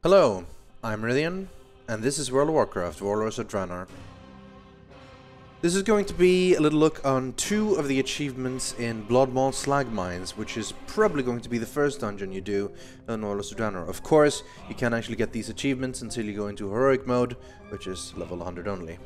Hello, I'm Rythian, and this is World of Warcraft, Warlords of Draenor. This is going to be a little look on two of the achievements in Bloodmaul Slag Mines, which is probably going to be the first dungeon you do in Warlords of Draenor. Of course, you can't actually get these achievements until you go into Heroic mode, which is level 100 only.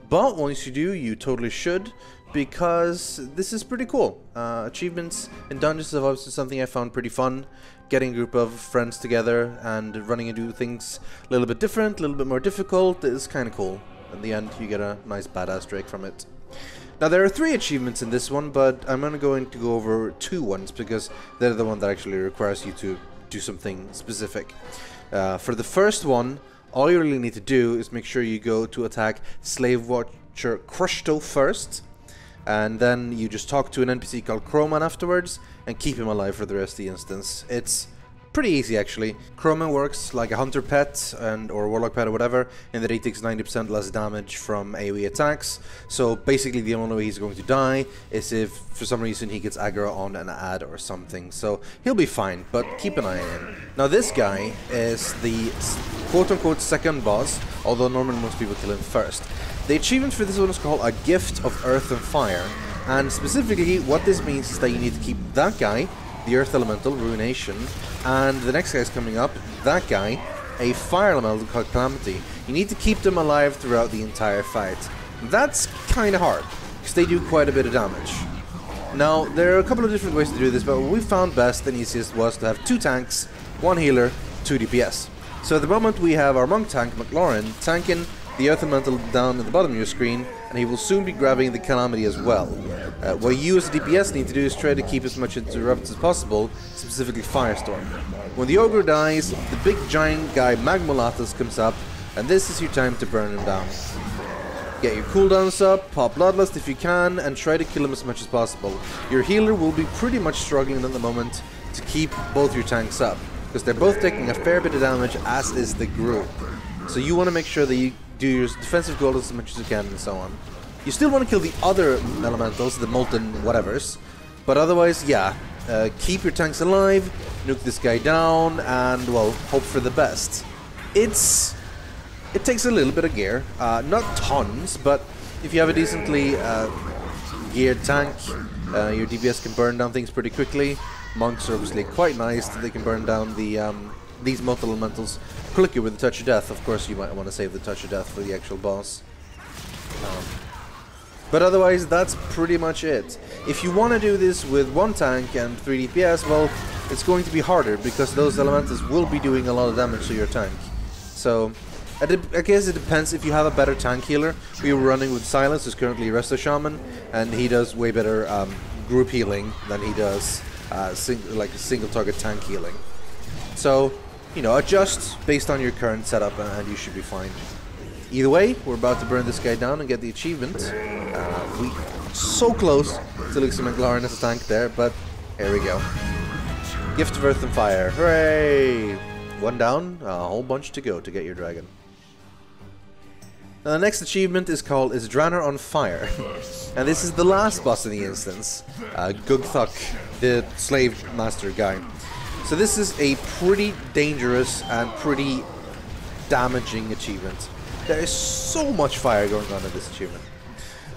But once you do, you totally should, because this is pretty cool. Achievements in dungeons have obviously something I found pretty fun. Getting a group of friends together and running and do things a little bit different, a little bit more difficult is kind of cool. In the end, you get a nice badass drake from it. Now, there are 3 achievements in this one, but I'm going to go over 2 ones because they're the one that actually requires you to do something specific. For the first one, all you really need to do is make sure you go to attack Slave Watcher Crushto first, and then you just talk to an NPC called Crowman afterwards and keep him alive for the rest of the instance. It's pretty easy actually. Crowman works like a hunter pet or warlock pet or whatever, in that he takes 90% less damage from AoE attacks. So basically the only way he's going to die is if for some reason he gets aggro on an ad or something. So he'll be fine, but keep an eye on him. Now this guy is the quote-unquote second boss, although normally most people kill him first. The achievement for this one is called A Gift of Earth and Fire, and specifically what this means is that you need to keep that guy, the Earth Elemental, Ruination, and the next guy's coming up, that guy, a Fire Elemental called Calamity. You need to keep them alive throughout the entire fight. That's kinda hard, because they do quite a bit of damage. Now, there are a couple of different ways to do this, but what we found best and easiest was to have 2 tanks, 1 healer, 2 DPS. So at the moment we have our monk tank, McLaurin, tanking the Earth Elemental down at the bottom of your screen, and he will soon be grabbing the Calamity as well. What you as a DPS need to do is try to keep as much interrupts as possible, specifically Firestorm. When the Ogre dies, the big giant guy Magmolatus comes up, and this is your time to burn him down. Get your cooldowns up, pop Bloodlust if you can, and try to kill him as much as possible. Your healer will be pretty much struggling at the moment to keep both your tanks up, because they're both taking a fair bit of damage, as is the group. So you want to make sure that you do your defensive goals as much as you can and so on. You still want to kill the other elementals, the molten whatevers, but otherwise, yeah, keep your tanks alive, nuke this guy down, and, well, hope for the best. It takes a little bit of gear, not tons, but if you have a decently geared tank, your DPS can burn down things pretty quickly. Monks are obviously quite nice, they can burn down the these multiple elementals quickly with the Touch of Death. Of course, you might want to save the Touch of Death for the actual boss. But otherwise, that's pretty much it. If you want to do this with 1 tank and 3 DPS, well, it's going to be harder, because those elementals will be doing a lot of damage to your tank. So, I guess it depends. If you have a better tank healer, we were running with Silence, who's currently Resto Shaman, and he does way better group healing than he does single target tank healing. So, you know, adjust based on your current setup and you should be fine. Either way, we're about to burn this guy down and get the achievement. We so close to losing McLaurin as a tank there, but here we go. Gift of Earth and Fire. Hooray! 1 down, a whole bunch to go to get your dragon. Now the next achievement is called Is Draenor on Fire? And this is the last boss in the instance. Gugthuk, the slave master guy. So this is a pretty dangerous and pretty damaging achievement. There is so much fire going on in this achievement.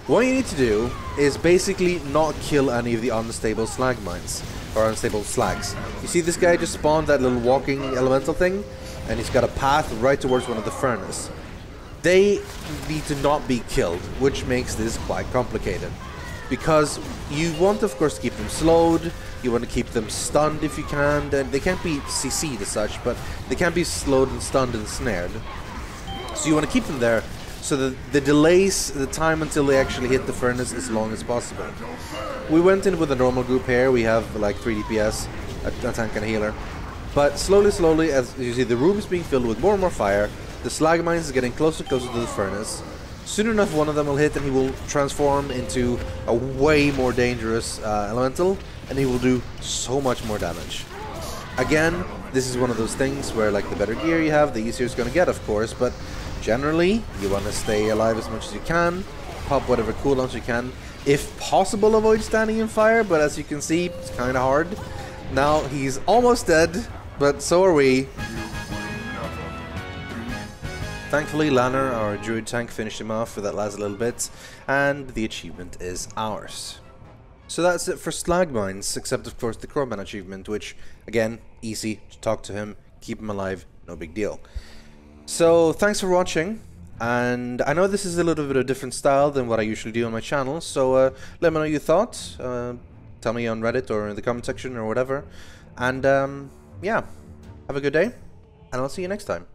What you need to do is basically not kill any of the unstable slag mines, or unstable slags. You see this guy just spawned that little walking elemental thing, and he's got a path right towards one of the furnace. They need to not be killed, which makes this quite complicated. Because you want, of course, to keep them slowed, you want to keep them stunned if you can, and they can't be CC'd as such, but they can be slowed and stunned and snared. So you want to keep them there, so that the delays the time until they actually hit the furnace as long as possible. We went in with a normal group here, we have like 3 DPS, a tank and a healer. But slowly, as you see, the room is being filled with more and more fire, the slag mines is getting closer and closer to the furnace. Soon enough, one of them will hit and he will transform into a way more dangerous elemental, and he will do so much more damage. Again, this is one of those things where, like, the better gear you have, the easier it's going to get, of course, but generally, you want to stay alive as much as you can, pop whatever cooldowns you can. If possible, avoid standing in fire, but as you can see, it's kind of hard. Now, he's almost dead, but so are we. Thankfully, Lanner, our druid tank, finished him off for that last little bit, and the achievement is ours. So that's it for Slag Mines, except of course the Crowman achievement, which, again, easy, to talk to him, keep him alive, no big deal. So, thanks for watching, and I know this is a little bit of a different style than what I usually do on my channel, so let me know your thoughts, tell me on Reddit or in the comment section or whatever, and yeah, have a good day, and I'll see you next time.